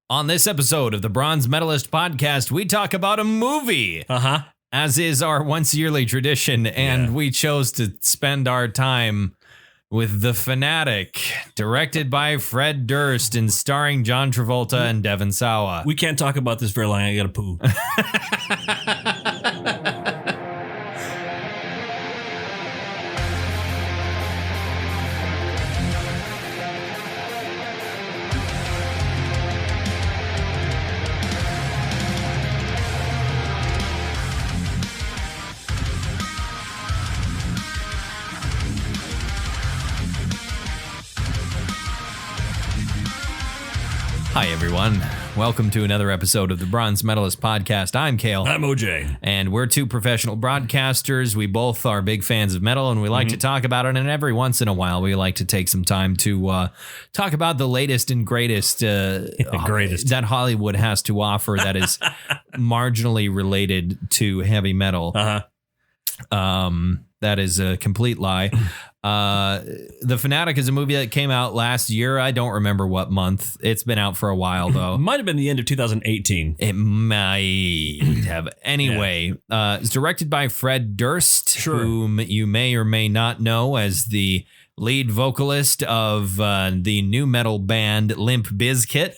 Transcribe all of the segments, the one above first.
On this episode of the Bronze Metalist podcast, we talk about a movie. As is our once yearly tradition, and we chose to spend our time with The Fanatic, directed by Fred Durst and starring John Travolta and Devon Sawa. We can't talk about this very long. I gotta poo. Hi, everyone. Welcome to another episode of the Bronze Medalist podcast. I'm Kale. I'm OJ. And we're two professional broadcasters. We both are big fans of metal, and we like to talk about it. And every once in a while, we like to take some time to talk about the latest and greatest, that Hollywood has to offer that is marginally related to heavy metal. That is a complete lie. The Fanatic is a movie that came out last year. I don't remember what month. It's been out for a while, though. Might have been the end of 2018. It might have. Anyway, it's directed by Fred Durst, whom you may or may not know as the lead vocalist of the new metal band Limp Bizkit,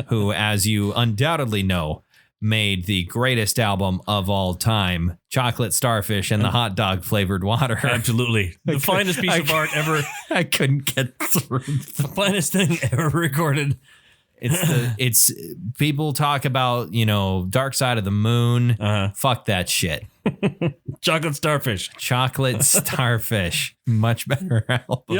who, as you undoubtedly know, made the greatest album of all time, Chocolate Starfish and the Hot Dog Flavored Water. Absolutely. The finest piece of art ever. I couldn't get through. The finest thing ever recorded. It's people talk about, Dark Side of the Moon. Fuck that shit. Chocolate Starfish. Chocolate Starfish. Much better album.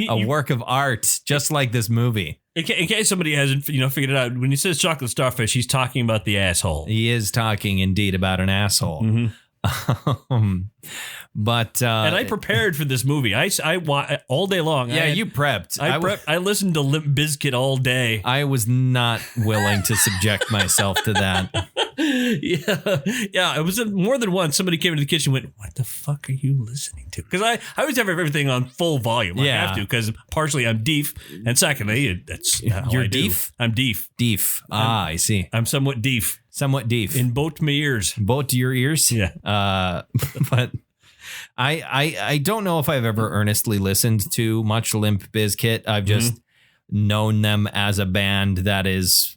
A work of art, just like this movie. In case somebody hasn't, figured it out, when he says Chocolate Starfish, he's talking about the asshole. He is talking indeed about an asshole. But and I prepared for this movie. I all day long. Yeah, you prepped. I listened to Limp Bizkit all day. I was not willing to subject myself to that. Yeah. It was more than once. Somebody came into the kitchen and went, "What the fuck are you listening to?" Because I always have everything on full volume. I have to, because partially I'm deaf, and secondly, that's you're deaf. I'm deaf. Deaf. I see. I'm somewhat deaf. Somewhat deaf in both my ears. Both your ears. Yeah. But I don't know if I've ever earnestly listened to much Limp Bizkit. I've just known them as a band that is,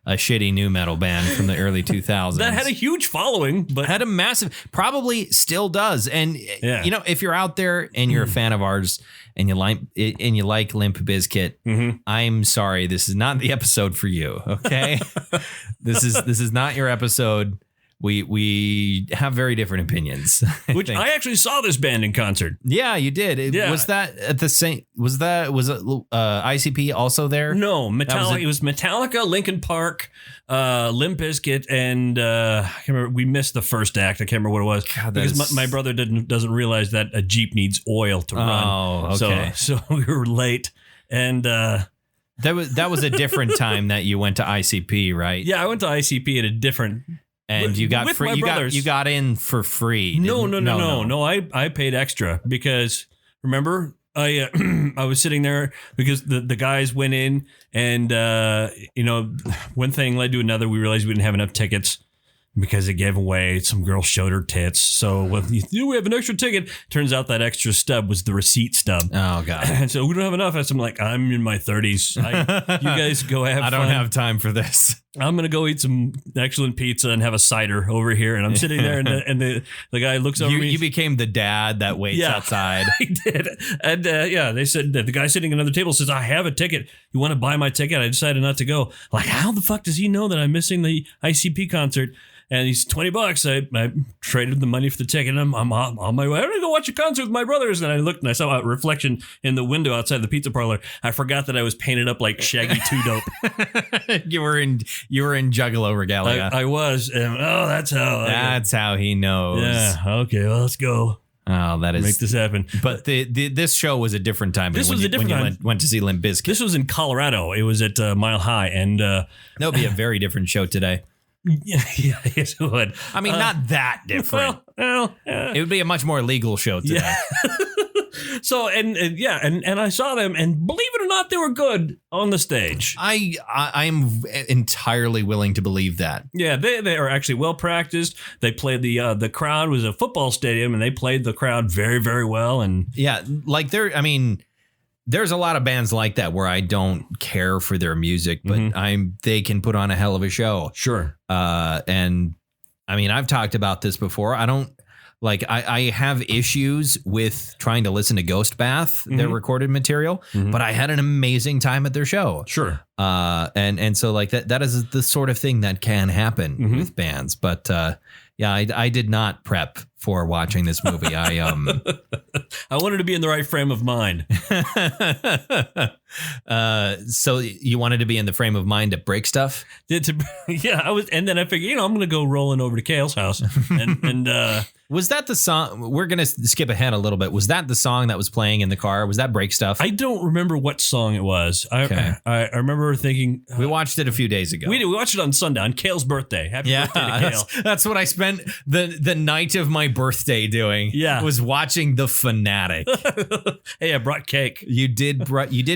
a shitty new metal band from the early 2000s. That had a huge following, but had a massive, probably still does. And, if you're out there and you're a fan of ours and you like Limp Bizkit, I'm sorry, this is not the episode for you. Okay. This is not your episode. We have very different opinions. I actually saw this band in concert. Yeah, you did. Was that at the same? Was it ICP also there? No, Metallica. It was Metallica, Linkin Park, Limp Bizkit, and I can't remember. We missed the first act. I can't remember what it was. God, because my brother doesn't realize that a Jeep needs oil to run. Oh, okay. So we were late, and that was a different time that you went to ICP, right? Yeah, I went to ICP at a different. And you got free. You got in for free. No. I paid extra because remember I was sitting there because the guys went in and one thing led to another. We realized we didn't have enough tickets because it gave away. Some girl showed her tits. So we have an extra ticket. Turns out that extra stub was the receipt stub. Oh, God. And so we don't have enough. I'm like, I'm in my 30s. You guys go have fun. I don't have time for this. I'm going to go eat some excellent pizza and have a cider over here. And I'm sitting there and the guy looks over me. You became the dad that waits outside. I did. And they said that the guy sitting at another table says, "I have a ticket. You want to buy my ticket?" I decided not to go. I'm like, how the fuck does he know that I'm missing the ICP concert? And he's $20. I traded the money for the ticket, and I'm on my way. I'm going to go watch a concert with my brothers. And I looked and I saw a reflection in the window outside the pizza parlor. I forgot that I was painted up like Shaggy 2 Dope. You were in Juggalo regalia. I was. And, that's how he knows. Yeah. Okay. Well, let's go. Oh, that is make this happen. But this show was a different time. This was a different time. Went to see Limp Bizkit. This was in Colorado. It was at Mile High, and that would be a very different show today. Yeah, yes, it would. I mean, not that different. Well, it would be a much more legal show today. Yeah. So and I saw them, and believe it or not, they were good on the stage. I'm entirely willing to believe that. Yeah, they are actually well practiced. They played the crowd was a football stadium, and they played the crowd very, very well. And yeah, like there's a lot of bands like that where I don't care for their music, but they can put on a hell of a show. Sure. And I mean, I've talked about this before. I have issues with trying to listen to Ghost Bath, their recorded material, but I had an amazing time at their show. Sure. And so like that is the sort of thing that can happen with bands. But yeah, I did not prep for watching this movie. I wanted to be in the right frame of mind. So you wanted to be in the frame of mind to break stuff? Yeah, I was, and then I figured, I'm going to go rolling over to Kale's house, and was that the song? We're going to skip ahead a little bit. Was that the song that was playing in the car? Was that Break Stuff? I don't remember what song it was. I remember thinking we watched it a few days ago. We did. We watched it on Sunday, on Kale's birthday. Happy birthday to Kale. That's what I spent the night of my birthday doing. Yeah, was watching the Fanatic. Hey, I brought cake. You did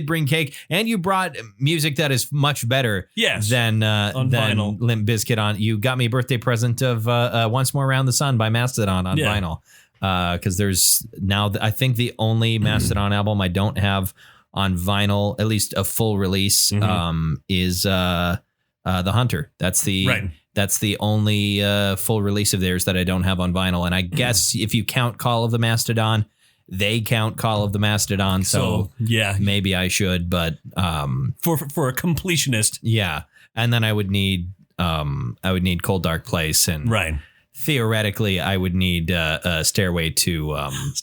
bring cake, and you brought music that is much better. Yes, than vinyl. Limp Bizkit on. You got me a birthday present of Once More Around the Sun by Mastodon on vinyl. Because there's now I think the only Mastodon album I don't have on vinyl, at least a full release, is The Hunter. That's the only full release of theirs that I don't have on vinyl. And I guess if you count Call of the Mastodon, they count Call of the Mastodon. So yeah, maybe I should, but for a completionist. Yeah. And then I would need Cold Dark Place, and theoretically I would need Stairway to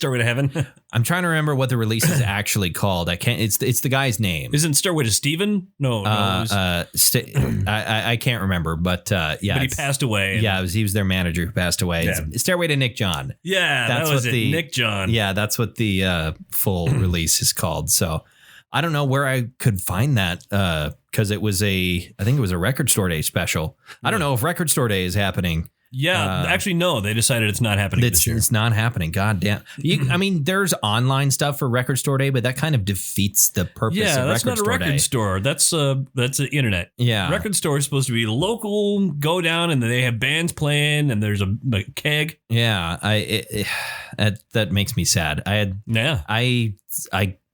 Heaven. I'm trying to remember what the release is actually called. I can't. It's the guy's name. Isn't Stairway to Steven? No. I can't remember, but yeah. But he passed away. He was their manager who passed away. Yeah. It's Stairway to Nick John. Yeah, that was it. Nick John. Yeah, that's what the full release is called. So I don't know where I could find that because I think it was a Record Store Day special. I don't know if Record Store Day is happening. Yeah, actually, no. They decided it's not happening this year. It's not happening. God damn. I mean, there's online stuff for Record Store Day, but that kind of defeats the purpose of Record Store Day. Yeah, that's not a record store. That's the internet. Yeah. Record store is supposed to be local, go down, and they have bands playing, and there's a keg. Yeah, that makes me sad. I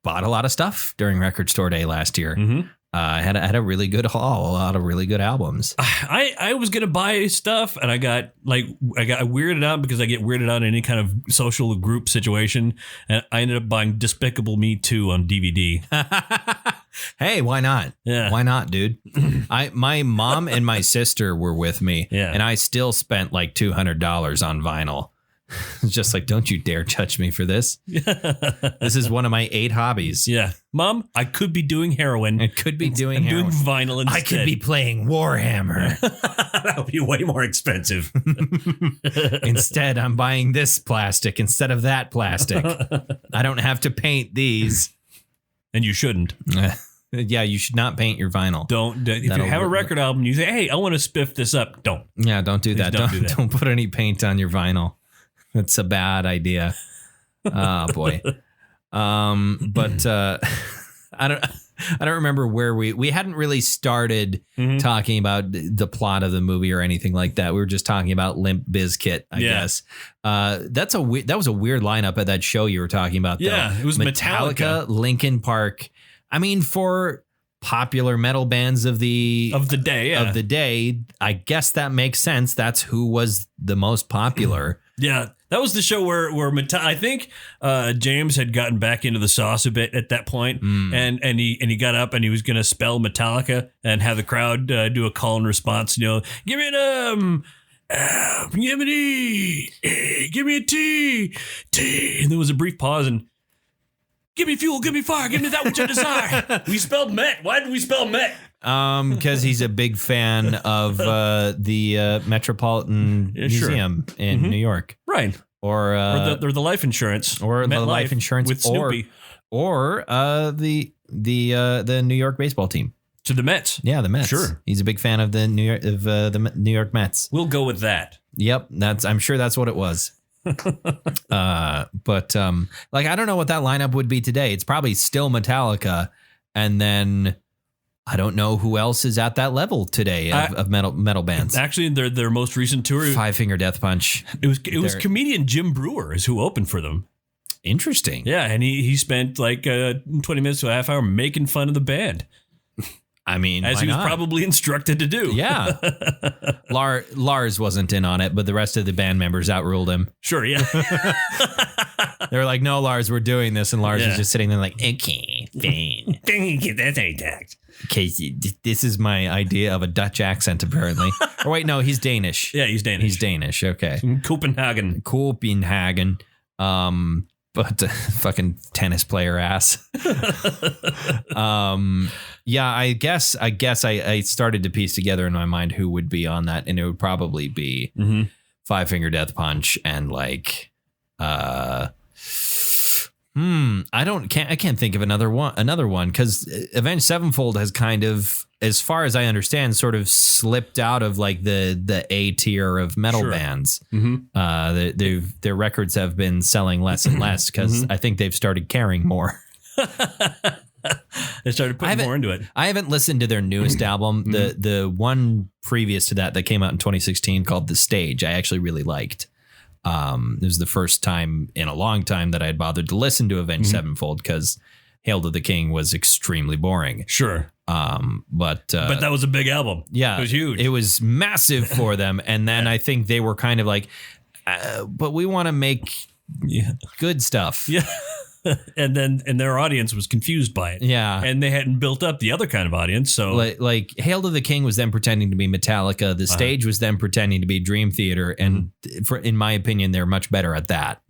bought a lot of stuff during Record Store Day last year. I had a really good haul, a lot of really good albums. I was gonna buy stuff, and I got weirded out because I get weirded out in any kind of social group situation, and I ended up buying Despicable Me 2 on DVD. Hey, why not? Yeah, why not, dude? My mom and my sister were with me, and I still spent like $200 on vinyl. Just like, don't you dare touch me for this. This is one of my 8 hobbies. Yeah. Mom, I could be doing heroin. I could be doing heroin. Doing vinyl instead. I could be playing Warhammer. That would be way more expensive. Instead, I'm buying this plastic instead of that plastic. I don't have to paint these. And you shouldn't. Yeah, you should not paint your vinyl. Don't. If you have a record album, you say, hey, I want to spiff this up. Don't. Yeah, don't do that. Don't put any paint on your vinyl. That's a bad idea. Oh boy. But I don't remember where we hadn't really started talking about the plot of the movie or anything like that. We were just talking about Limp Bizkit, I guess. That was a weird lineup at that show you were talking about. Yeah, though. It was Metallica, Linkin Park. I mean, for popular metal bands of the day, I guess that makes sense. That's who was the most popular. Yeah, that was the show where I think James had gotten back into the sauce a bit at that point, and he got up and he was going to spell Metallica and have the crowd do a call and response. Give me an give me an E, give me a T, and there was a brief pause and. Give me fuel, give me fire, give me that which I desire. We spelled Met. Why did we spell Met? Because he's a big fan of the Metropolitan Museum in New York, right? Or the life insurance, or Met the life insurance with Snoopy, or the New York baseball team. To the Mets, yeah, the Mets. Sure, he's a big fan of the New York Mets. We'll go with that. Yep, I'm sure that's what it was. But like, I don't know what that lineup would be today. It's probably still Metallica. And then I don't know who else is at that level today of metal bands. Actually, their most recent tour, Five Finger Death Punch. It was comedian Jim Breuer is who opened for them. Interesting. Yeah, and he spent like 20 minutes to a half hour making fun of the band. I mean, as he was probably instructed to do. Yeah. Lars wasn't in on it, but the rest of the band members outruled him. Sure, yeah. They were like, "No, Lars, we're doing this," and Lars was just sitting there like, "Okay, fine." That's how you talk. Okay, this is my idea of a Dutch accent, apparently. Or wait, no, he's Danish. Yeah, he's Danish. He's Danish. Okay, Copenhagen. But fucking tennis player ass. Yeah, I guess I started to piece together in my mind who would be on that, and it would probably be Five Finger Death Punch and like, I can't think of another one because Avenged Sevenfold has kind of, as far as I understand, sort of slipped out of like the A tier of metal bands. Their records have been selling less and less because I think they've started caring more. They started putting more into it. I haven't listened to their newest album. The one previous to that came out in 2016 called The Stage. I actually really liked. It was the first time in a long time that I had bothered to listen to Avenged Sevenfold because Hail to the King was extremely boring. Sure. But that was a big album. Yeah. It was huge. It was massive for them. And then I think they were kind of like, but we want to make good stuff. Yeah. And their audience was confused by it. Yeah. And they hadn't built up the other kind of audience. So like Hail to the King was them pretending to be Metallica. The Stage was them pretending to be Dream Theater. And in my opinion, they're much better at that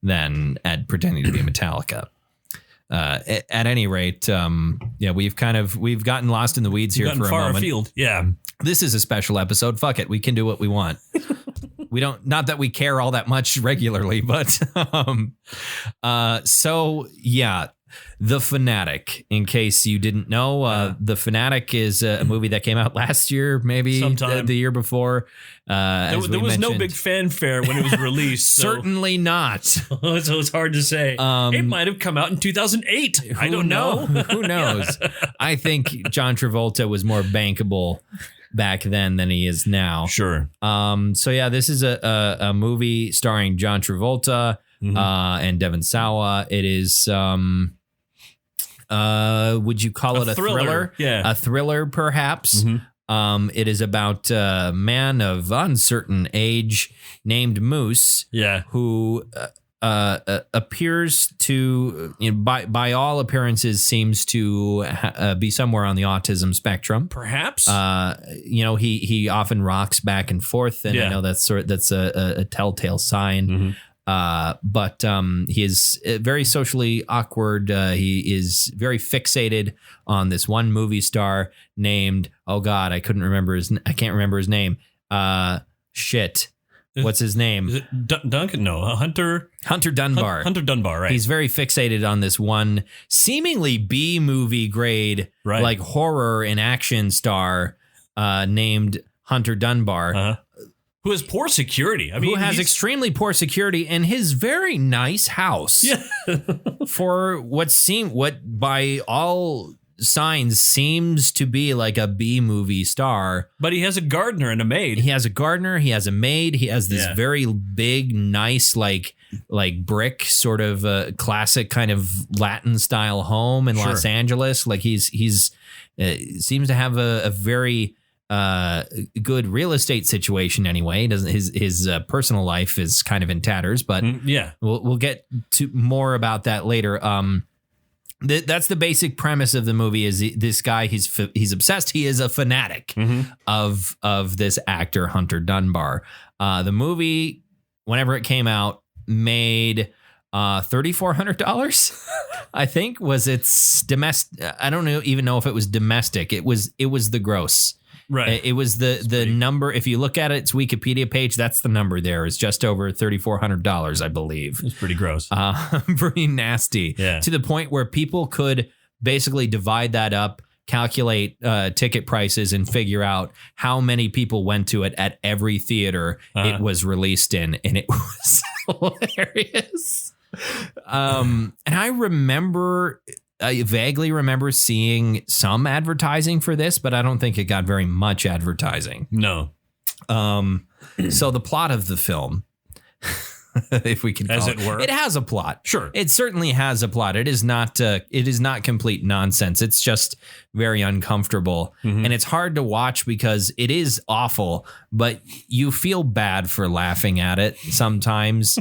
than at pretending to be Metallica. At any rate, we've gotten lost in the weeds here for a moment. Afield. Yeah. This is a special episode. Fuck it. We can do what we want. We don't, not that we care all that much regularly, but The Fanatic, in case you didn't know, The Fanatic is a movie that came out last year, maybe the year before. There was no big fanfare when it was released. Certainly not. So it's hard to say. It might have come out in 2008. I don't know. Who knows? I think John Travolta was more bankable back then than he is now. Sure. This is a movie starring John Travolta and Devon Sawa. It is would you call it a thriller? Yeah. A thriller, perhaps. It is about a man of uncertain age named Moose, who appears to, by all appearances, seems to be somewhere on the autism spectrum. Perhaps. He often rocks back and forth, and I know that's a telltale sign. But he is very socially awkward. He is very fixated on this one movie star named, oh God, I can't remember his name. What's his name? Is it Duncan? No, Hunter Dunbar. Hunter Dunbar, right. He's very fixated on this one seemingly B movie grade, like horror and action star named Hunter Dunbar. Who has poor security. I mean, who has extremely poor security in his very nice house. Yeah. For what by all signs seems to be like a B movie star. But he has a gardener and a maid. He has a gardener. He has a maid. He has this very big, nice, like brick sort of classic kind of Latin style home in Los Angeles. Like he's seems to have a very good real estate situation anyway. He doesn't his personal life is kind of in tatters, but we'll get to more about that later. That's the basic premise of the movie. Is this guy? He's obsessed. He is a fanatic of this actor Hunter Dunbar. The movie, whenever it came out, made $3,400. I think was its domestic. I don't even know if it was domestic. It was the gross. Right. It was the number. If you look at its Wikipedia page, that's the number there. It's just over $3,400, I believe. It's pretty gross. Pretty nasty. Yeah. To the point where people could basically divide that up, calculate ticket prices, and figure out how many people went to it at every theater it was released in. And it was hilarious. And I vaguely remember seeing some advertising for this, but I don't think it got very much advertising. No. So the plot of the film, if we can call it has a plot. Sure. It certainly has a plot. It is not complete nonsense. It's just very uncomfortable. And it's hard to watch because it is awful, but you feel bad for laughing at it sometimes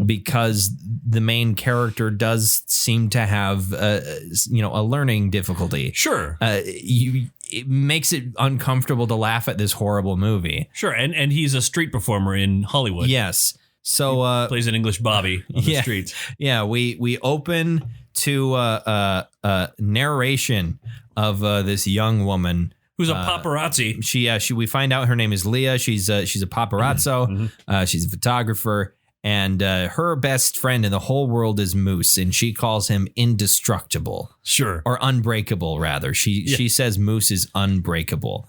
because the main character does seem to have a learning difficulty. Sure. It makes it uncomfortable to laugh at this horrible movie. Sure. And he's a street performer in Hollywood. Yes. So plays an English Bobby on the streets. Yeah, we open to a narration of this young woman who's a paparazzi. We find out her name is Leah. She's a paparazzo. She's a photographer, and her best friend in the whole world is Moose, and she calls him indestructible. Sure, or unbreakable rather. She says Moose is unbreakable.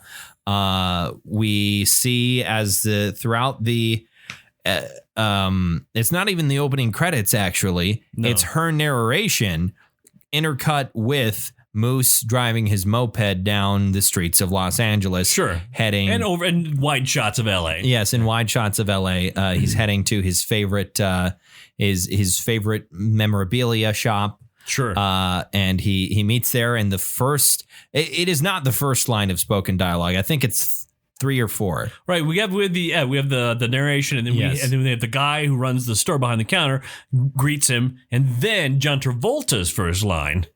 We see as throughout the. It's not even the opening credits, actually. No. It's her narration intercut with Moose driving his moped down the streets of Los Angeles. Sure. Heading in wide shots of LA. Yes, in wide shots of LA. He's heading to his favorite his favorite memorabilia shop. Sure. And he meets there, and it is not the first line of spoken dialogue. I think it's 3 or 4. Right. We have the narration, and then we have the guy who runs the store behind the counter greets him, and then John Travolta's first line.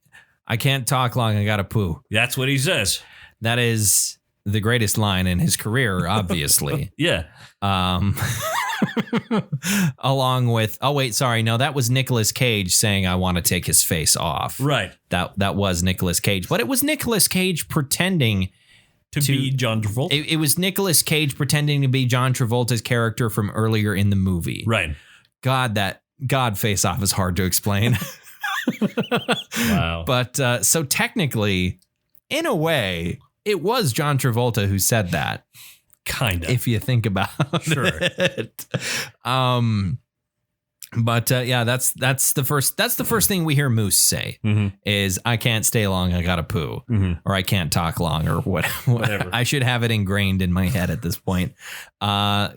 I can't talk long. I gotta poo. That's what he says. That is the greatest line in his career, obviously. Yeah. Along with that was Nicolas Cage saying I want to take his face off. Right. That was Nicolas Cage, but it was Nicolas Cage pretending to be John Travolta. It was Nicolas Cage pretending to be John Travolta's character from earlier in the movie. Right. God face off is hard to explain. Wow. But so technically, in a way, it was John Travolta who said that. Kind of. If you think about it. But that's the first thing we hear Moose say is I can't stay long, I gotta poo, or I can't talk long, or whatever. I should have it ingrained in my head at this point.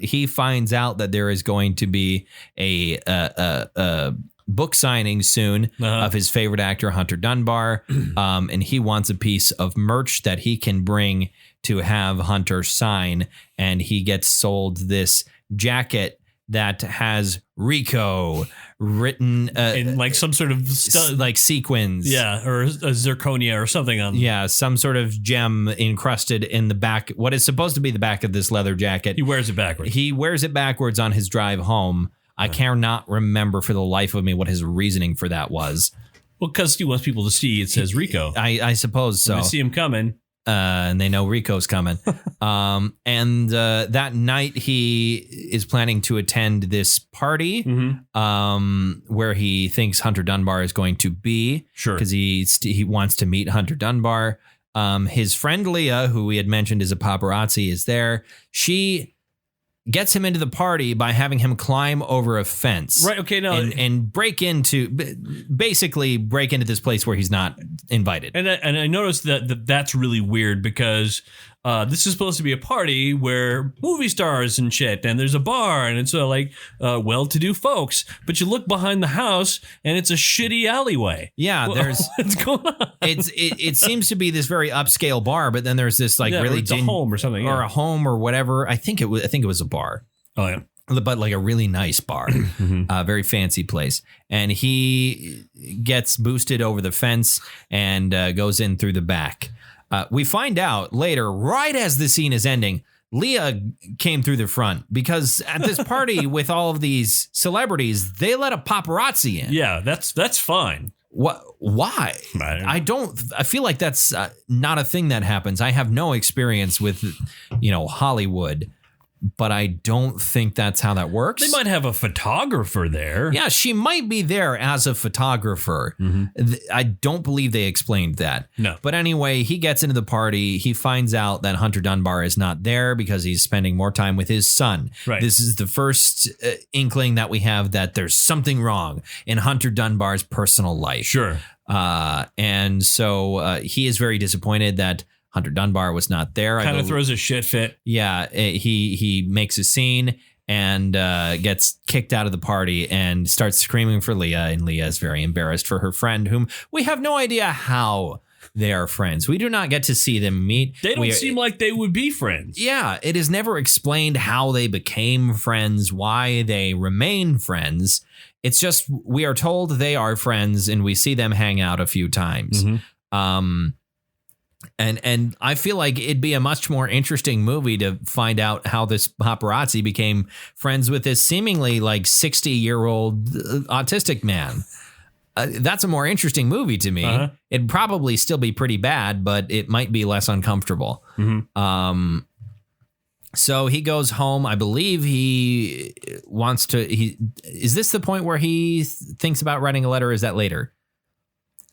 He finds out that there is going to be a book signing soon of his favorite actor Hunter Dunbar, and he wants a piece of merch that he can bring to have Hunter sign, and he gets sold this jacket that has Rico written in like some sort of like sequins. Yeah, or a zirconia or something on. Yeah, some sort of gem encrusted in the back, what is supposed to be the back of this leather jacket. He wears it backwards. He wears it backwards on his drive home. I cannot remember for the life of me what his reasoning for that was. Well, because he wants people to see it says Rico. I suppose so. When they see him coming. And they know Rico's coming. And that night he is planning to attend this party where he thinks Hunter Dunbar is going to be. Sure. Because he wants to meet Hunter Dunbar. His friend Leah, who we had mentioned is a paparazzi, is there. She gets him into the party by having him climb over a fence. Right. Okay. No. And basically break into this place where he's not invited. And I noticed that's really weird because this is supposed to be a party where movie stars and shit, and there's a bar, and it's well-to-do folks. But you look behind the house, and it's a shitty alleyway. Yeah, what's going on? It seems to be this very upscale bar, but then there's this really a home or something, or a home or whatever. I think it was a bar. Oh yeah. But like a really nice bar, very fancy place. And he gets boosted over the fence and goes in through the back. We find out later, right as the scene is ending, Leah came through the front because at this party with all of these celebrities, they let a paparazzi in. Yeah, that's fine. What? Why? I feel like that's not a thing that happens. I have no experience with, Hollywood. but I don't think that's how that works. They might have a photographer there. Yeah, she might be there as a photographer. I don't believe they explained that. No. But anyway, he gets into the party. He finds out that Hunter Dunbar is not there because he's spending more time with his son. Right. This is the first inkling that we have that there's something wrong in Hunter Dunbar's personal life. Sure. And so he is very disappointed that Hunter Dunbar was not there. Kind of throws a shit fit. Yeah, he makes a scene and gets kicked out of the party and starts screaming for Leah. And Leah is very embarrassed for her friend, whom we have no idea how they are friends. We do not get to see them meet. They don't seem like they would be friends. Yeah, it is never explained how they became friends, why they remain friends. It's just we are told they are friends and we see them hang out a few times. And I feel like it'd be a much more interesting movie to find out how this paparazzi became friends with this seemingly like 60-year-old autistic man. That's a more interesting movie to me. It'd probably still be pretty bad, but it might be less uncomfortable. So he goes home. I believe he wants to. Is this the point where he thinks about writing a letter? Or is that later?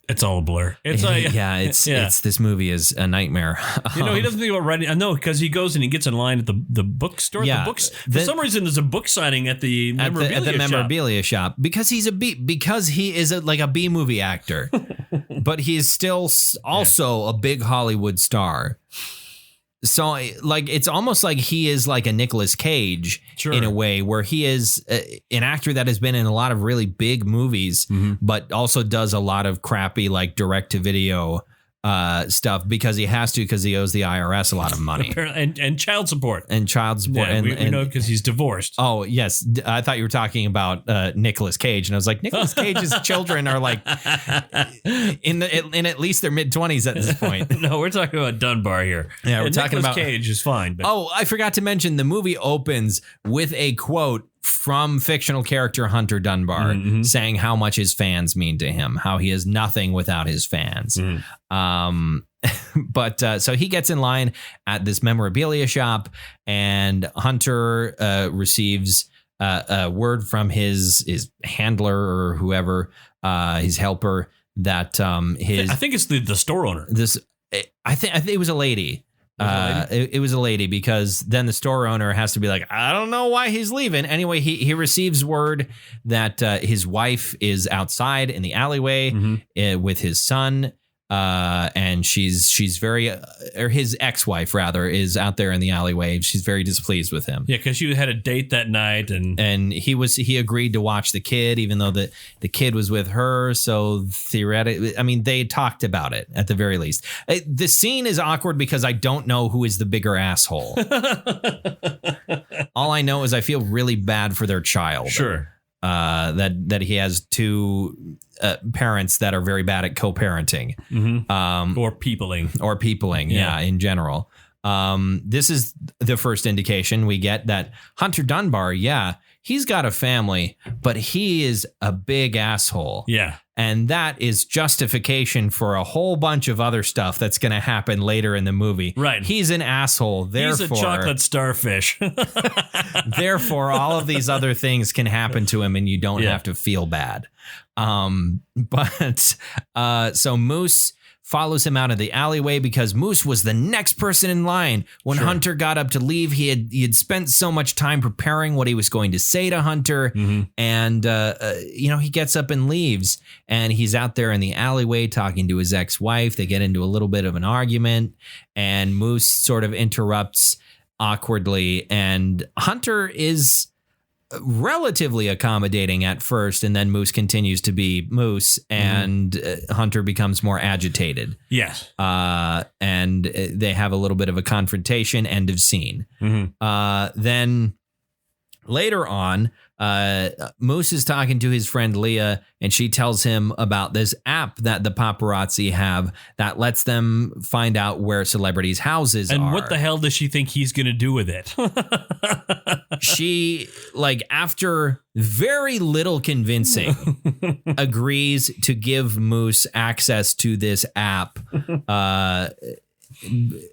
It's all a blur. It's like, it's this movie is a nightmare. He doesn't think about writing. I know because he goes and he gets in line at the bookstore. Yeah, the books. For some reason, there's a book signing at the memorabilia shop because he's because he is like a B movie actor, but he's still also a big Hollywood star. So like it's almost like he is like a Nicolas Cage in a way where he is an actor that has been in a lot of really big movies, but also does a lot of crappy like direct to video stuff because he has to because he owes the IRS a lot of money and child support and we know because he's divorced. Oh yes, I thought you were talking about Nicolas Cage, and I was like Nicolas Cage's children are like in at least their mid-20s at this point. No, we're talking about Dunbar here. Yeah, we're talking Nicolas about Cage is fine. But. Oh, I forgot to mention the movie opens with a quote from fictional character Hunter Dunbar saying how much his fans mean to him, how he is nothing without his fans. But so he gets in line at this memorabilia shop and Hunter receives a word from his handler or whoever, his helper that I think it's the store owner. I think it was a lady. It was a lady because then the store owner has to be like, I don't know why he's leaving. Anyway, he receives word that his wife is outside in the alleyway with his son. And she's very, or his ex-wife rather, is out there in the alleyway. She's very displeased with him. Yeah, because she had a date that night, and he agreed to watch the kid, even though the kid was with her. So theoretically, I mean, they talked about it at the very least. The scene is awkward because I don't know who is the bigger asshole. All I know is I feel really bad for their child. Sure. That he has two parents that are very bad at co-parenting, or peopling, yeah, in general. This is the first indication we get that Hunter Dunbar, he's got a family, but he is a big asshole. Yeah. And that is justification for a whole bunch of other stuff that's going to happen later in the movie. Right. He's an asshole. Therefore, he's a chocolate starfish. Therefore, all of these other things can happen to him and you don't have to feel bad. So Moose follows him out of the alleyway because Moose was the next person in line. When Hunter got up to leave, he had spent so much time preparing what he was going to say to Hunter. And, he gets up and leaves and he's out there in the alleyway talking to his ex-wife. They get into a little bit of an argument and Moose sort of interrupts awkwardly. And Hunter is relatively accommodating at first, and then Moose continues to be Moose, and Hunter becomes more agitated. Yes. And they have a little bit of a confrontation. End of scene. Then later on, Moose is talking to his friend Leah, and she tells him about this app that the paparazzi have that lets them find out where celebrities' houses are. And what the hell does she think he's going to do with it? She, after very little convincing, agrees to give Moose access to this app.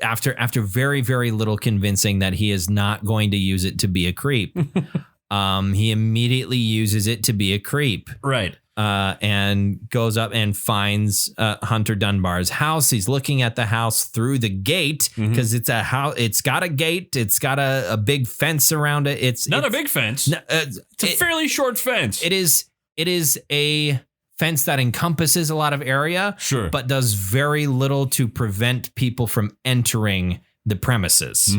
after very, very little convincing that he is not going to use it to be a creep, he immediately uses it to be a creep. Right. And goes up and finds Hunter Dunbar's house. He's looking at the house through the gate because it's a house. It's got a gate. It's got a big fence around it. It's a big fence. It's a fairly short fence. It is a fence that encompasses a lot of area, sure, but does very little to prevent people from entering the premises.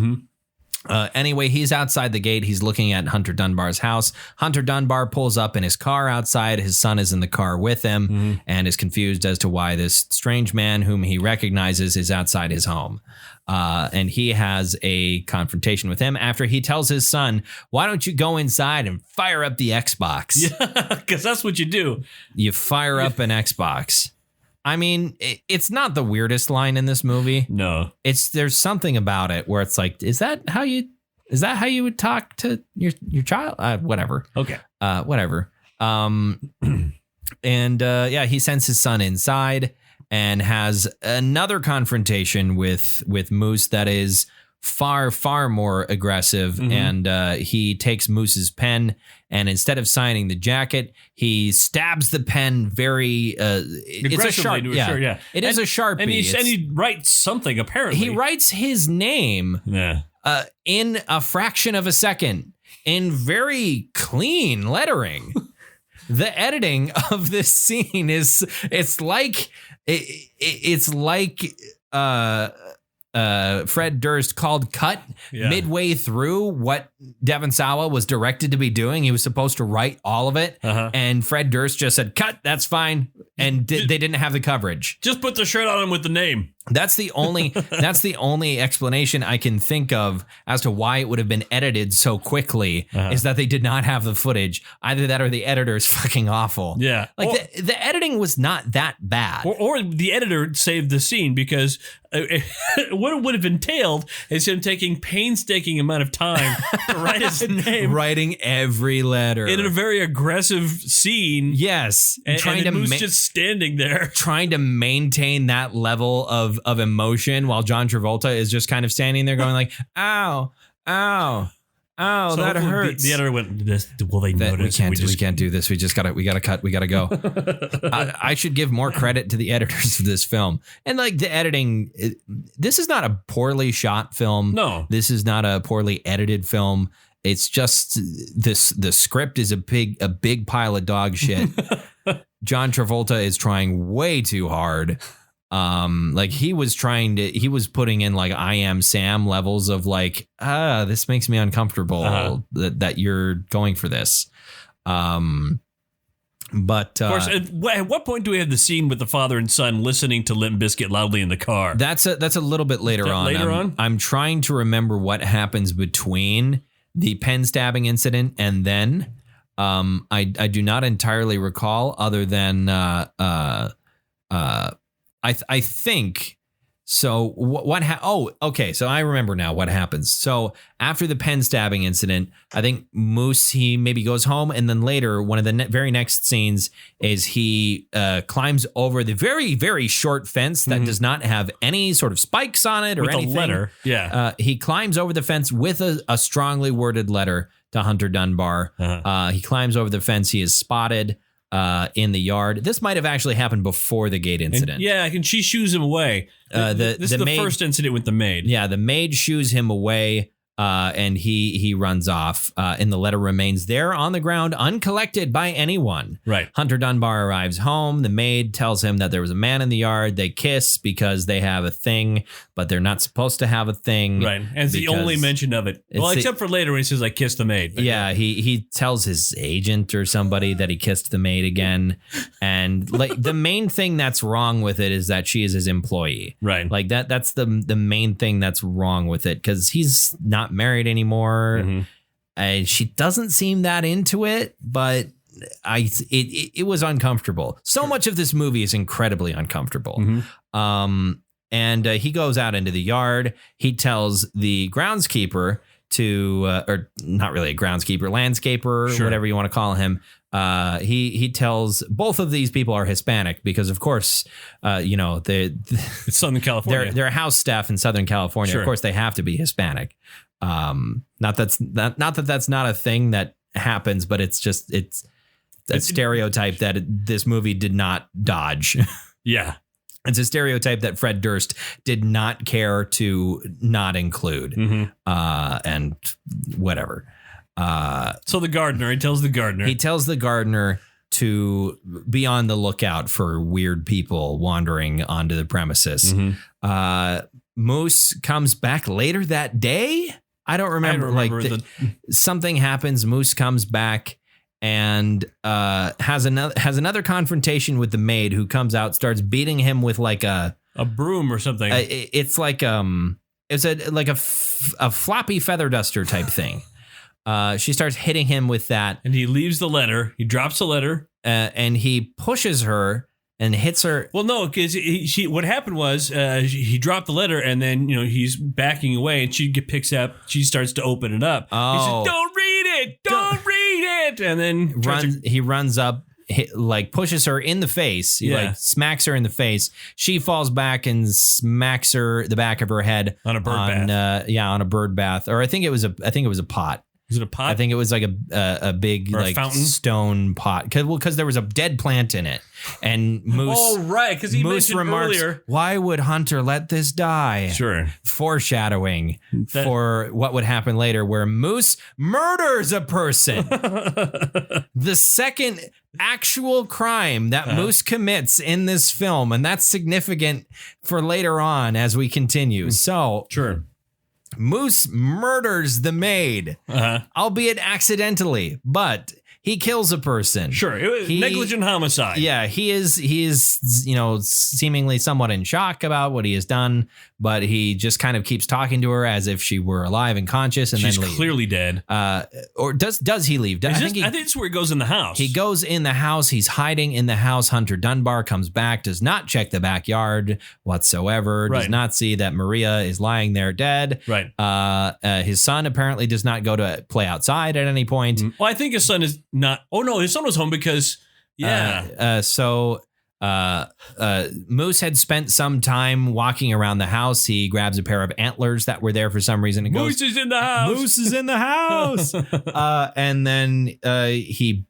Anyway, he's outside the gate. He's looking at Hunter Dunbar's house. Hunter Dunbar pulls up in his car outside. His son is in the car with him and is confused as to why this strange man whom he recognizes is outside his home. And he has a confrontation with him after he tells his son, why don't you go inside and fire up the Xbox? Yeah, because that's what you do. You fire up an Xbox. I mean, it's not the weirdest line in this movie. No, there's something about it where it's like, is that how you would talk to your child? Whatever. Okay. Whatever. Yeah, he sends his son inside and has another confrontation with Moose that is far, far more aggressive. And he takes Moose's pen, and instead of signing the jacket, he stabs the pen very it's a sharp, yeah. It is a Sharpie. And he writes something, apparently. He writes his name in a fraction of a second in very clean lettering. The editing of this scene it's like Fred Durst called cut midway through what Devon Sawa was directed to be doing. He was supposed to write all of it, and Fred Durst just said, cut, that's fine, and they didn't have the coverage. Just put the shirt on him with the name. That's the only explanation I can think of as to why it would have been edited so quickly is that they did not have the footage. Either that or the editor is fucking awful. Yeah. Like the editing was not that bad. Or the editor saved the scene because what it would have entailed is him taking painstaking amount of time to write his name. Writing every letter. In a very aggressive scene. Yes. And Moose just standing there. Trying to maintain that level of emotion while John Travolta is just kind of standing there going like, ow, ow, ow, so that hurts. The editor went, will they notice? We can't do this. We gotta cut. We gotta go. I should give more credit to the editors of this film. And like the editing, this is not a poorly shot film. No. This is not a poorly edited film. It's just the script is a big pile of dog shit. John Travolta is trying way too hard. Like he was putting in like I Am Sam levels of like, this makes me uncomfortable that you're going for this. But of course, at what point do we have the scene with the father and son listening to Limp Bizkit loudly in the car? That's a little bit later on. I'm trying to remember what happens between the pen stabbing incident and then. I do not entirely recall, other than I think so. Okay. So I remember now what happens. So after the pen stabbing incident, I think Moose, he maybe goes home, and then later one of the very next scenes is he climbs over the very, very short fence that does not have any sort of spikes on it or anything. With a letter, yeah. He climbs over the fence with a strongly worded letter to Hunter Dunbar. He climbs over the fence. He is spotted in the yard. This might have actually happened before the gate incident. And she shoos him away. This is the first incident with the maid. Yeah, the maid shoos him away, and he runs off. And the letter remains there on the ground, uncollected by anyone. Right. Hunter Dunbar arrives home. The maid tells him that there was a man in the yard. They kiss because they have a thing, but they're not supposed to have a thing. Right. And it's the only mention of it. Well, except for later when he says, I kissed the maid. Yeah, he tells his agent or somebody that he kissed the maid again. And like the main thing that's wrong with it is that she is his employee. Right. Like that's the main thing that's wrong with it, because he's not married anymore. And she doesn't seem that into it, but it was uncomfortable. So much of this movie is incredibly uncomfortable. And he goes out into the yard. He tells the groundskeeper or not really a groundskeeper, landscaper, Sure. whatever you want to call him. He tells both of these people are Hispanic because, of course, It's Southern California. they're house staff in Southern California. Sure. Of course, they have to be Hispanic. Not that that's not a thing that happens, but it's a stereotype that this movie did not dodge. Yeah. It's a stereotype that Fred Durst did not care to not include. Mm-hmm. And whatever. So the gardener, he tells the gardener to be on the lookout for weird people wandering onto the premises. Mm-hmm. Moose comes back later that day. I don't remember. Something happens. Moose comes back and has another confrontation with the maid, who comes out, starts beating him with like a broom or something. It's like it's a floppy feather duster type thing. She starts hitting him with that, and he leaves the letter. He drops the letter, and he pushes her and hits her. Well, no, because what happened was he dropped the letter, and then he's backing away, and she picks up. She starts to open it up. Oh. He says, "Don't read it! Don't read it!" And then he runs up, pushes her in the face. He smacks her in the face. She falls back and smacks her the back of her head on a bird bath. On a bird bath, or I think it was a pot. Is it a pot? I think it was like a big or a fountain? Stone pot, because there was a dead plant in it, and Moose. Oh right, because Moose remarks, earlier, "Why would Hunter let this die?" Sure, foreshadowing for what would happen later, where Moose murders a person. The second actual crime that Moose commits in this film, and that's significant for later on as we continue. So sure. Moose murders the maid, albeit accidentally, but he kills a person. Sure, it was negligent homicide. Yeah, he is seemingly somewhat in shock about what he has done, but he just kind of keeps talking to her as if she were alive and conscious, and she's then leaves. Clearly dead. Or does he leave? I think it's where he goes in the house. He goes in the house. He's hiding in the house. Hunter Dunbar comes back, does not check the backyard whatsoever, does not see that Maria is lying there dead. Right. His son apparently does not go to play outside at any point. Well, I think his son is not. Oh no, his son was home because Moose had spent some time walking around the house. He grabs a pair of antlers that were there for some reason. And Moose is in the house. Moose is in the house. And then he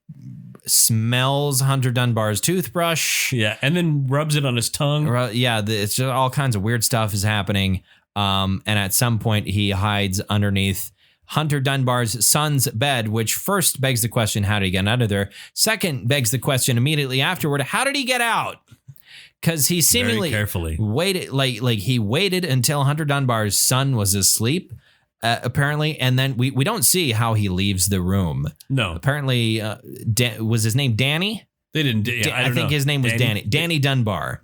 smells Hunter Dunbar's toothbrush. Yeah, and then rubs it on his tongue. It's just all kinds of weird stuff is happening. And at some point, he hides underneath Hunter Dunbar's son's bed, which first begs the question, how did he get out of there? Second begs the question immediately afterward, how did he get out? Because he seemingly carefully waited, like he waited until Hunter Dunbar's son was asleep, apparently, and then we don't see how he leaves the room. No, apparently, was his name Danny? They didn't. I think his name was Danny Dunbar,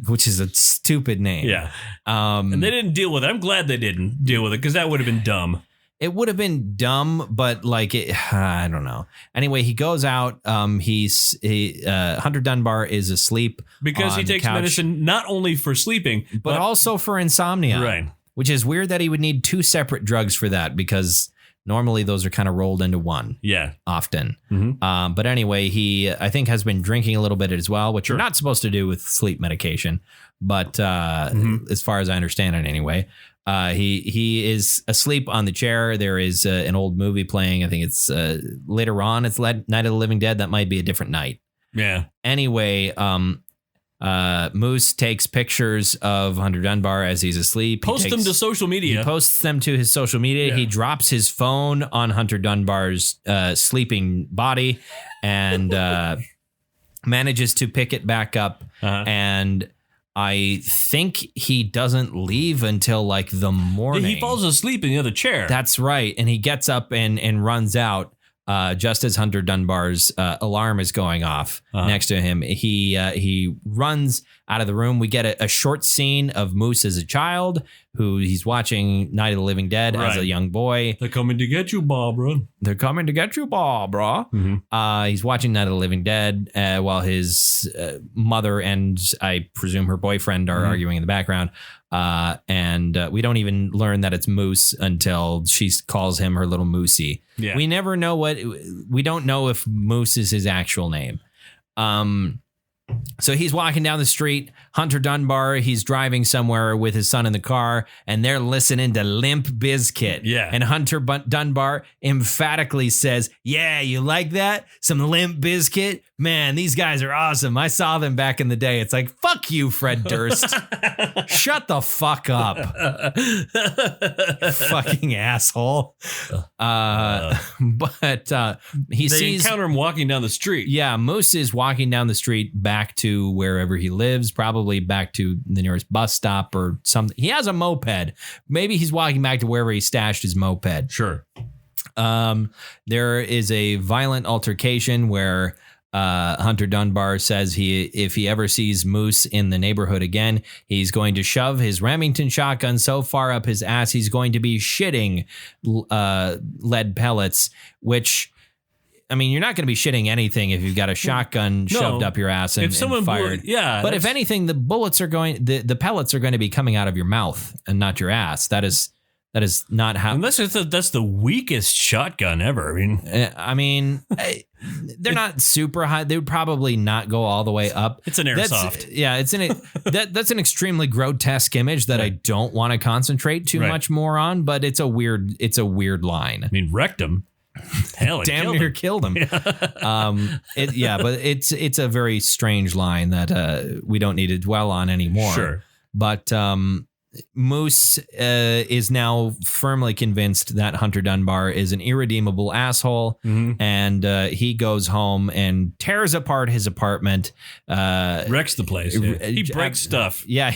which is a stupid name. Yeah. And they didn't deal with it. I'm glad they didn't deal with it, because that would have been dumb. It would have been dumb, but I don't know. Anyway, he goes out. Hunter Dunbar is asleep because he takes medicine not only for sleeping, but also for insomnia. Right. Which is weird that he would need two separate drugs for that, because normally those are kind of rolled into one. Yeah. Often. Mm-hmm. But anyway, he, I think, has been drinking a little bit as well, which you're not supposed to do with sleep medication. But as far as I understand it anyway, he is asleep on the chair. There is an old movie playing. I think it's later on. It's Night of the Living Dead. That might be a different night. Yeah. Anyway, Moose takes pictures of Hunter Dunbar as he's asleep. Posts them to social media. He posts them to his social media. Yeah. He drops his phone on Hunter Dunbar's sleeping body and manages to pick it back up. And I think he doesn't leave until like the morning. He falls asleep in the other chair. That's right. And he gets up and runs out. Just as Hunter Dunbar's alarm is going off next to him, he runs out of the room. We get a short scene of Moose as a child. who he's watching Night of the Living Dead as a young boy. They're coming to get you, Barbara. They're coming to get you, Barbara. Mm-hmm. He's watching Night of the Living Dead while his mother and I presume her boyfriend are arguing in the background. And we don't even learn that it's Moose until she calls him her little Moosey. Yeah. We never know we don't know if Moose is his actual name. So he's walking down the street. Hunter Dunbar, he's driving somewhere with his son in the car, and they're listening to Limp Bizkit. Yeah. And Hunter Dunbar emphatically says, yeah, you like that? Some Limp Bizkit? Man, these guys are awesome. I saw them back in the day. It's like, fuck you, Fred Durst. Shut the fuck up. Fucking asshole. But he sees... They encounter him walking down the street. Yeah, Moose is walking down the street back to wherever he lives, probably back to the nearest bus stop or something. He has a moped. Maybe he's walking back to wherever he stashed his moped. Sure. There is a violent altercation where Hunter Dunbar says if he ever sees Moose in the neighborhood again, he's going to shove his Remington shotgun so far up his ass he's going to be shitting lead pellets, which... I mean, you're not going to be shitting anything if you've got a shotgun shoved up your ass and fired. But if anything, the bullets are the pellets are going to be coming out of your mouth and not your ass. That is not how. Unless that's the weakest shotgun ever. I mean, they're not super high. They would probably not go all the way up. It's an airsoft. That's an extremely grotesque image that I don't want to concentrate too much more on. But it's a weird line. I mean, rectum. Hell, damn near killed him. But it's a very strange line that we don't need to dwell on anymore. Sure. But Moose is now firmly convinced that Hunter Dunbar is an irredeemable asshole, and he goes home and tears apart his apartment. Wrecks the place. Yeah. He breaks stuff. Yeah,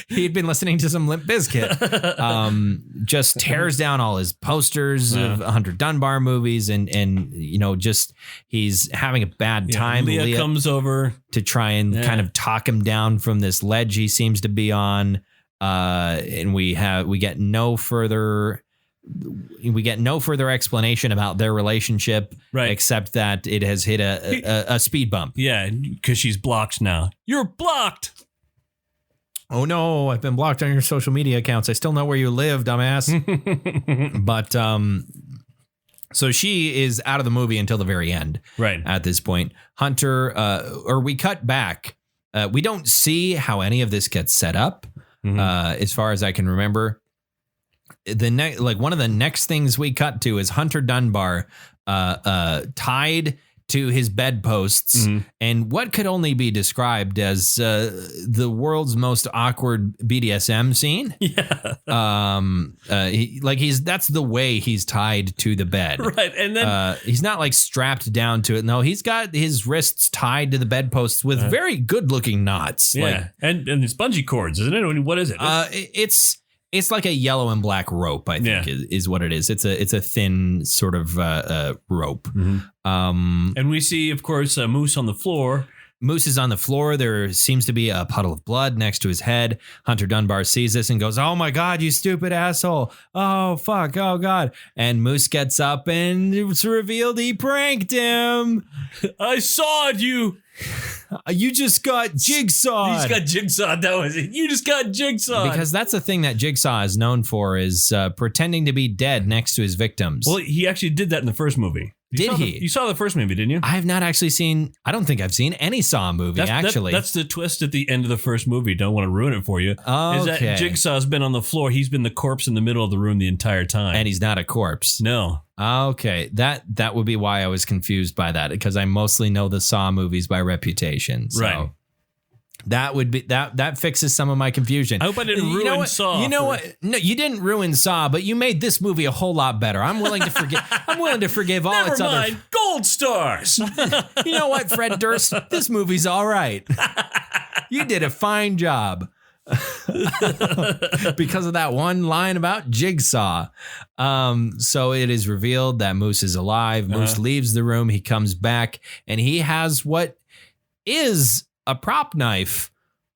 he'd been listening to some Limp Bizkit. Just tears down all his posters of Hunter Dunbar movies, and just he's having a bad time. Leah comes over to try and kind of talk him down from this ledge he seems to be on. And we get no further explanation about their relationship, except that it has hit a speed bump. Yeah, because she's blocked now. You're blocked. Oh no, I've been blocked on your social media accounts. I still know where you live, dumbass. But so she is out of the movie until the very end. Right. At this point, Hunter, or we cut back. We don't see how any of this gets set up. As far as I can remember, one of the next things we cut to is Hunter Dunbar tied to his bedposts, and what could only be described as the world's most awkward BDSM scene. Yeah. That's the way he's tied to the bed. Right. And then he's not like strapped down to it. No, he's got his wrists tied to the bedposts with very good looking knots. Yeah. And it's bungee cords, isn't it? What is it? It's like a yellow and black rope, I think is what it is. It's a thin sort of rope. And we see, of course, Moose on the floor. Moose is on the floor. There seems to be a puddle of blood next to his head. Hunter Dunbar sees this and goes, "Oh my God, you stupid asshole. Oh, fuck. Oh, God." And Moose gets up and it's revealed he pranked him. I sawed you. You just got jigsawed. He's got jigsawed. That was it. You just got jigsawed. Because that's the thing that Jigsaw is known for, is pretending to be dead next to his victims. Well, he actually did that in the first movie. You saw the first movie, didn't you? I have not actually seen. I don't think I've seen any Saw movie, actually. That's the twist at the end of the first movie. Don't want to ruin it for you. Okay. Is that Jigsaw's been on the floor. He's been the corpse in the middle of the room the entire time. And he's not a corpse. No. Okay. That would be why I was confused by that, because I mostly know the Saw movies by reputation. So. Right. That would be that fixes some of my confusion. I hope I didn't ruin Saw. You know what? No, you didn't ruin Saw, but you made this movie a whole lot better. I'm willing to forgive. I'm willing to forgive all its other. Never mind. Gold stars. You know what, Fred Durst? This movie's all right. You did a fine job. Because of that one line about Jigsaw. So it is revealed that Moose is alive. Moose leaves the room. He comes back and he has what is a prop knife,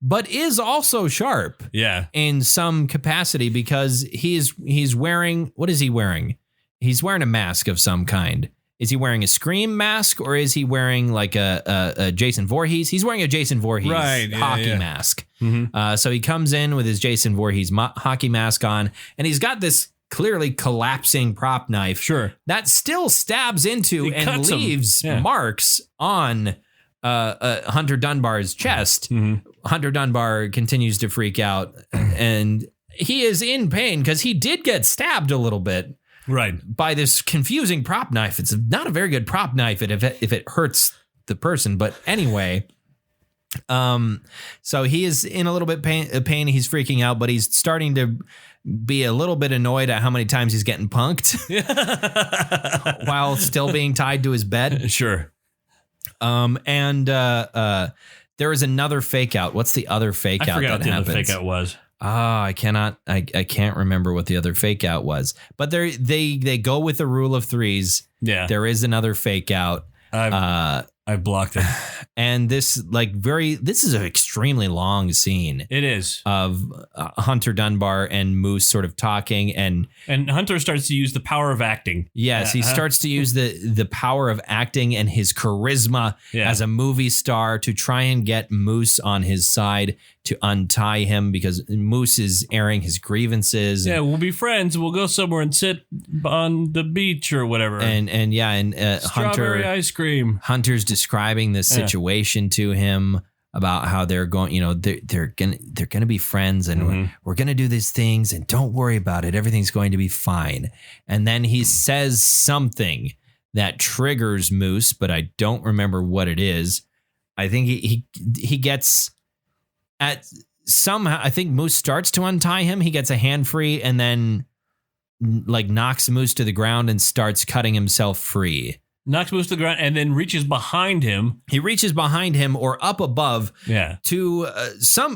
but is also sharp. Yeah. In some capacity, because he's wearing, what is he wearing? He's wearing a mask of some kind. Is he wearing a Scream mask, or is he wearing like a Jason Voorhees? He's wearing a Jason Voorhees hockey mask. Mm-hmm. So he comes in with his Jason Voorhees hockey mask on, and he's got this clearly collapsing prop knife. Sure. That still stabs into and leaves marks on Hunter Dunbar's chest. Mm-hmm. Hunter Dunbar continues to freak out, and he is in pain because he did get stabbed a little bit. Right. By this confusing prop knife. It's not a very good prop knife if it hurts the person. But anyway, so he is in a little bit pain. He's freaking out, but he's starting to be a little bit annoyed at how many times he's getting punked while still being tied to his bed. Sure. And there is another fake out. What's the other fake out that happens? I forgot what the other fake out was. I can't remember what the other fake out was, but they go with the rule of threes. Yeah. There is another fake out. I've blocked it. And this is an extremely long scene. It is of Hunter Dunbar and Moose sort of talking, and Hunter starts to use the power of acting. Yes, he starts to use the power of acting and his charisma as a movie star to try and get Moose on his side, to untie him, because Moose is airing his grievances. Yeah, we'll be friends. We'll go somewhere and sit on the beach or whatever. And strawberry ice cream. Hunter's describing this situation to him about how they're going, they're gonna be friends, and we're gonna do these things, and don't worry about it. Everything's going to be fine. And then he says something that triggers Moose, but I don't remember what it is. I think he gets at somehow. I think Moose starts to untie him. He gets a hand free, and then knocks Moose to the ground and starts cutting himself free. Knocks Moose to the ground and then reaches behind him. He reaches behind him or up above to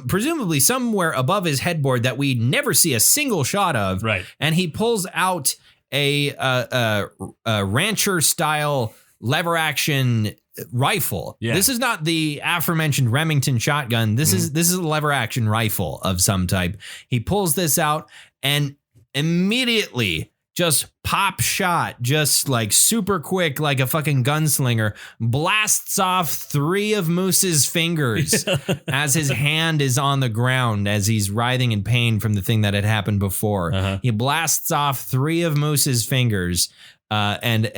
presumably somewhere above his headboard that we never see a single shot of. Right. And he pulls out a rancher style lever action rifle. Yeah. This is not the aforementioned Remington shotgun. This is a lever action rifle of some type. He pulls this out and immediately just pop shot, just like super quick, like a fucking gunslinger, blasts off 3 of Moose's fingers as his hand is on the ground, as he's writhing in pain from the thing that had happened before. He blasts off 3 of Moose's fingers. And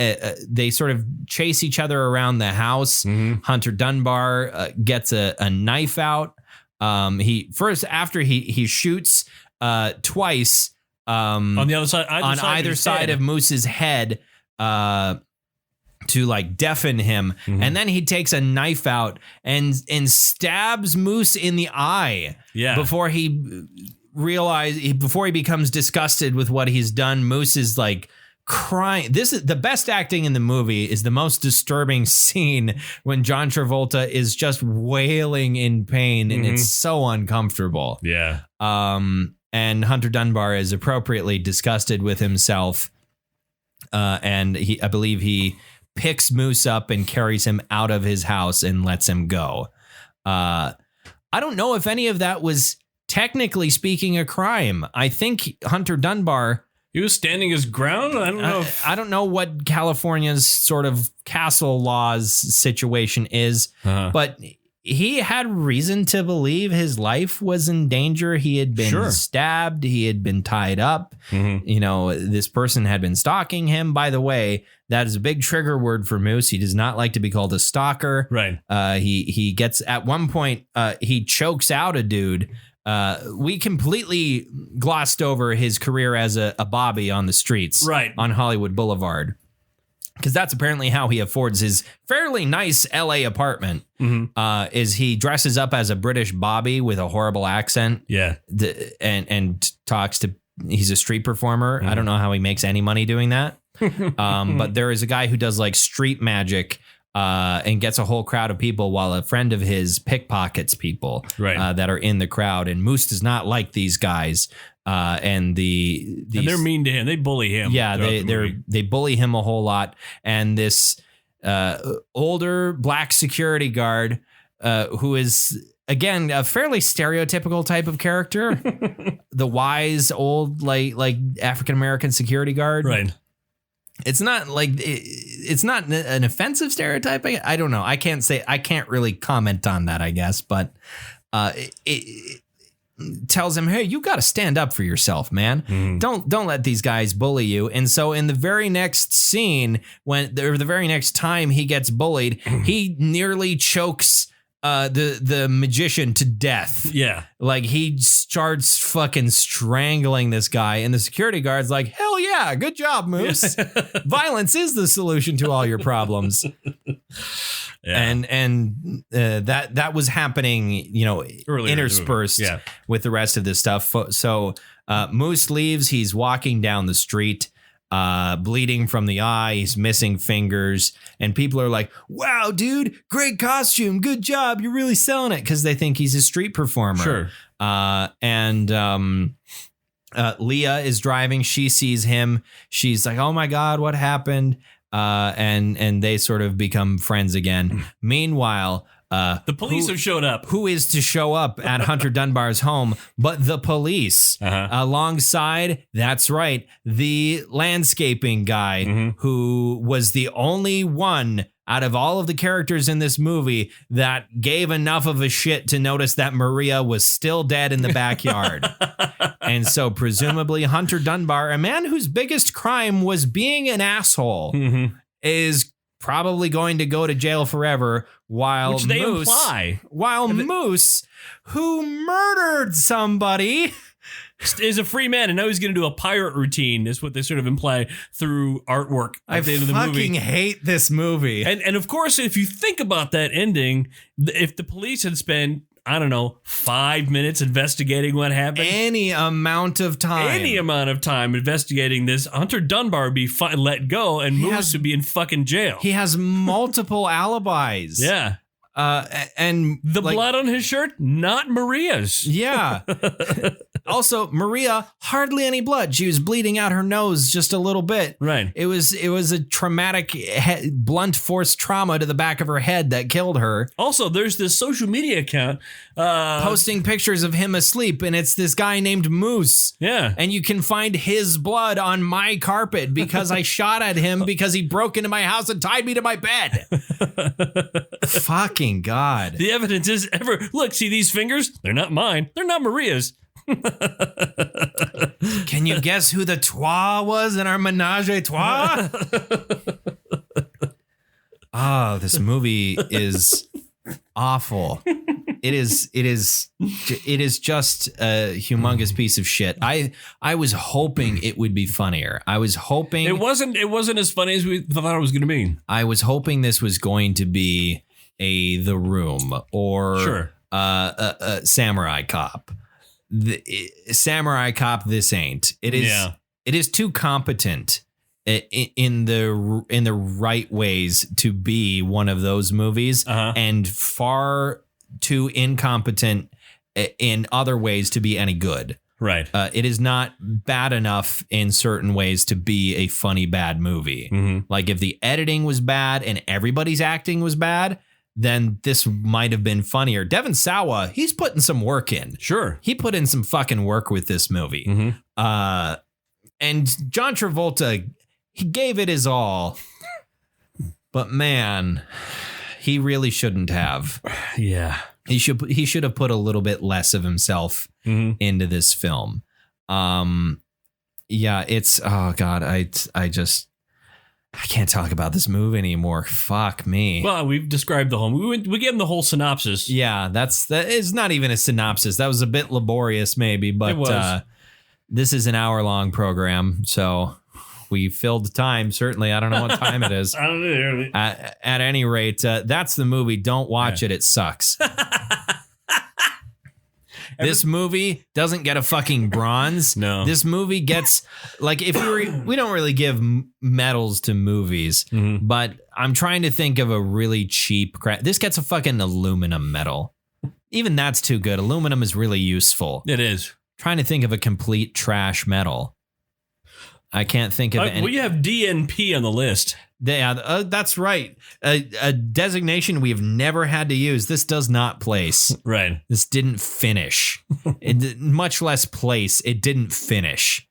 they sort of chase each other around the house. Hunter Dunbar gets a knife out. After he shoots twice. On the other side, either side of Moose's head, to deafen him, and then he takes a knife out and stabs Moose in the eye. Yeah. Before he becomes disgusted with what he's done, Moose is crying. This is the best acting in the movie. Is the most disturbing scene when John Travolta is just wailing in pain, and it's so uncomfortable. Yeah. And Hunter Dunbar is appropriately disgusted with himself. And I believe he picks Moose up and carries him out of his house and lets him go. I don't know if any of that was, technically speaking, a crime. I think Hunter Dunbar... He was standing his ground? I don't know. I don't know what California's sort of castle laws situation is, but... He had reason to believe his life was in danger. He had been stabbed. He had been tied up. This person had been stalking him. By the way, that is a big trigger word for Moose. He does not like to be called a stalker. Right. He gets, at one point, he chokes out a dude. We completely glossed over his career as a bobby on the streets. Right. On Hollywood Boulevard. Because that's apparently how he affords his fairly nice LA apartment. Is he dresses up as a British bobby with a horrible accent. Yeah. And talks to, he's a street performer. I don't know how he makes any money doing that. But there is a guy who does street magic and gets a whole crowd of people, while a friend of his pickpockets people that are in the crowd. And Moose does not like these guys. And they're mean to him. They bully him. Yeah, they bully him a whole lot. And this older black security guard who is again, a fairly stereotypical type of character. The wise old like African American security guard. Right. It's not like it's not an offensive stereotype. I don't know. I can't really comment on that, I guess, but it tells him, hey, you got to stand up for yourself, man. Don't let these guys bully you. And so in the very next scene, the very next time he gets bullied, he nearly chokes the magician to death. Yeah. Like he starts fucking strangling this guy, and the security guard's like, hell yeah, good job, Moose. Violence is the solution to all your problems. Yeah. And that was happening, earlier interspersed with the rest of this stuff. So Moose leaves. He's walking down the street, bleeding from the eye. He's missing fingers, and people are like, wow, dude, great costume. Good job. You're really selling it, because they think he's a street performer. Sure. Leah is driving. She sees him. She's like, oh my God, what happened? And they sort of become friends again. Meanwhile, the police have showed up. Who is to show up at Hunter Dunbar's home but the police? Alongside, that's right, the landscaping guy who was the only one out of all of the characters in this movie that gave enough of a shit to notice that Maria was still dead in the backyard. And so presumably Hunter Dunbar, a man whose biggest crime was being an asshole, is probably going to go to jail forever, while Which they Moose, imply. Moose, who murdered somebody, is a free man, and now he's going to do a pirate routine, is what they sort of imply through artwork at the end of the movie. I fucking hate this movie. And of course, if you think about that ending, if the police had spent, I don't know, 5 minutes investigating what happened. Any amount of time investigating this, Hunter Dunbar would be let go, and Moose would be in fucking jail. He has multiple alibis. Yeah. And the blood on his shirt, not Maria's. Yeah. Also, Maria, hardly any blood. She was bleeding out her nose just a little bit. Right. It was a traumatic, blunt force trauma to the back of her head that killed her. Also, there's this social media account posting pictures of him asleep, and it's this guy named Moose. Yeah. And you can find his blood on my carpet because I shot at him because he broke into my house and tied me to my bed. Fucking God. The evidence is look, see these fingers? They're not mine. They're not Maria's. Can you guess who the trois was in our menage a trois? Oh, this movie is awful. It is just a humongous piece of shit. I was hoping it would be funnier. I was hoping it wasn't as funny as we thought it was going to be. I was hoping this was going to be The Room or a Samurai Cop. Samurai Cop, this ain't. It is. Yeah. It is too competent in the right ways to be one of those movies, and far too incompetent in other ways to be any good. Right. It is not bad enough in certain ways to be a funny bad movie. Like if the editing was bad and everybody's acting was bad, then this might have been funnier. Devon Sawa, he's putting some work in. Sure. He put in some fucking work with this movie. And John Travolta, he gave it his all. But man, he really shouldn't have. Yeah. He should have put a little bit less of himself into this film. Yeah, it's, oh God, I can't talk about this movie anymore. Fuck me. Well, we've described the whole. We gave him the whole synopsis. Yeah, that is not even a synopsis. That was a bit laborious, maybe, but this is an hour-long program, so we filled time. Certainly, I don't know what time it is. I don't know. At any rate, that's the movie. Don't watch it. It sucks. This movie doesn't get a fucking bronze. No. This movie gets, like, if we don't really give medals to movies, but I'm trying to think of a really cheap this gets a fucking aluminum medal. Even that's too good. Aluminum is really useful. It is. Trying to think of a complete trash medal. I can't think of any. Well, you have DNP on the list. Yeah, that's right. A designation we have never had to use. This does not place. Right. This didn't finish. Much less place. It didn't finish.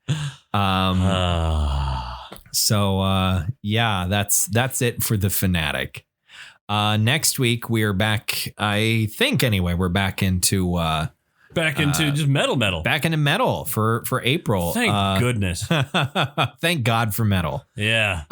So yeah, that's it for the Fanatic. Next week we're back. I think anyway, we're back into just metal. Back into metal for April. Thank goodness. Thank God for metal. Yeah.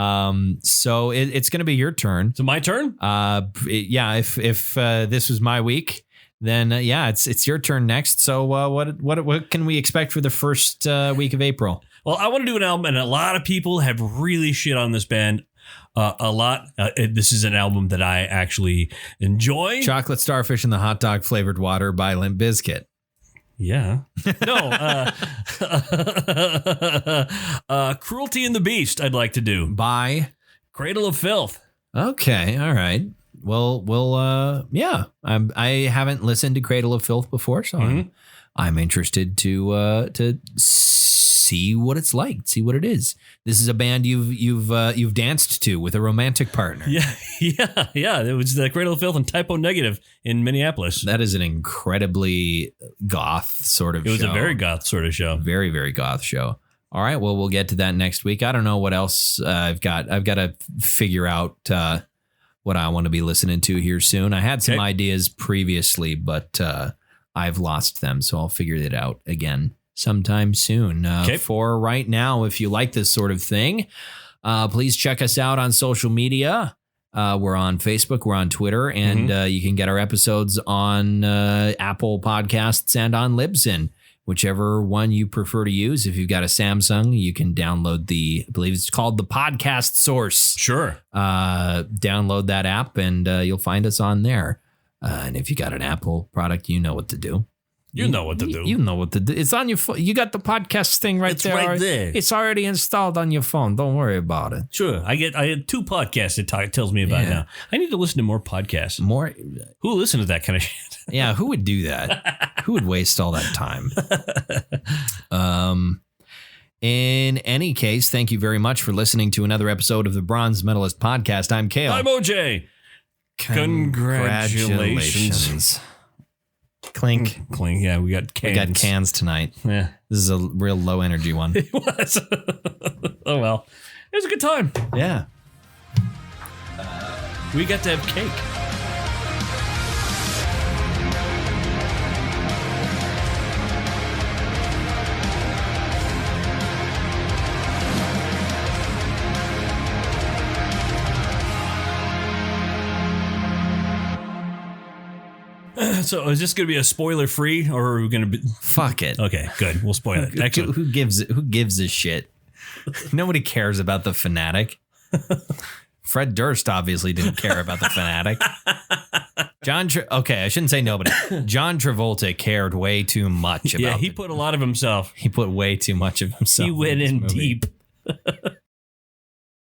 So it's going to be your turn. So my turn? Yeah. If this was my week, then yeah, it's your turn next. So what can we expect for the first week of April? Well, I want to do an album, and a lot of people have really shit on this band. A lot. This is an album that I actually enjoy. Chocolate Starfish and the Hot Dog Flavored Water by Limp Bizkit. Yeah. No. Cruelty and the Beast I'd like to do. By Cradle of Filth. Okay. All right. Well, yeah. I haven't listened to Cradle of Filth before, so I'm interested to see what it's like, see what it is. This is a band you've danced to with a romantic partner. Yeah. It was the Cradle of Filth and Typo Negative in Minneapolis. That is an incredibly goth sort of show. It was a very goth sort of show. Very, very goth show. All right. Well, we'll get to that next week. I don't know what else I've got. I've got to figure out what I want to be listening to here soon. I had some ideas previously, but I've lost them. So I'll figure it out again sometime soon. For right now, if you like this sort of thing, please check us out on social media. We're on Facebook, we're on Twitter, and you can get our episodes on Apple Podcasts and on Libsyn, whichever one you prefer to use. If you've got a Samsung, you can download I believe it's called the Podcast Source. Sure. Download that app and you'll find us on there. And if you got an Apple product, you know what to do. You know what to do. You know what to do. It's on your phone. You got the podcast thing right there. It's right there. It's already installed on your phone. Don't worry about it. Sure. I had 2 podcasts it tells me about now. I need to listen to more podcasts. More. Who listens to that kind of shit? Yeah, who would do that? Who would waste all that time? In any case, thank you very much for listening to another episode of the Bronze Metalist Podcast. I'm Kale. I'm OJ. Congratulations. Clink. Clink. Yeah, we got cans. We got cans tonight. Yeah. This is a real low energy one. It was. Oh, well. It was a good time. Yeah. We got to have cake. So is this going to be a spoiler free, or are we going to be? Fuck it. Okay, good. We'll spoil it. Excellent. Who gives a shit? Nobody cares about the Fanatic. Fred Durst obviously didn't care about the Fanatic. Okay, I shouldn't say nobody. John Travolta cared way too much about. Yeah, he put a lot of himself. He put way too much of himself. He went in deep.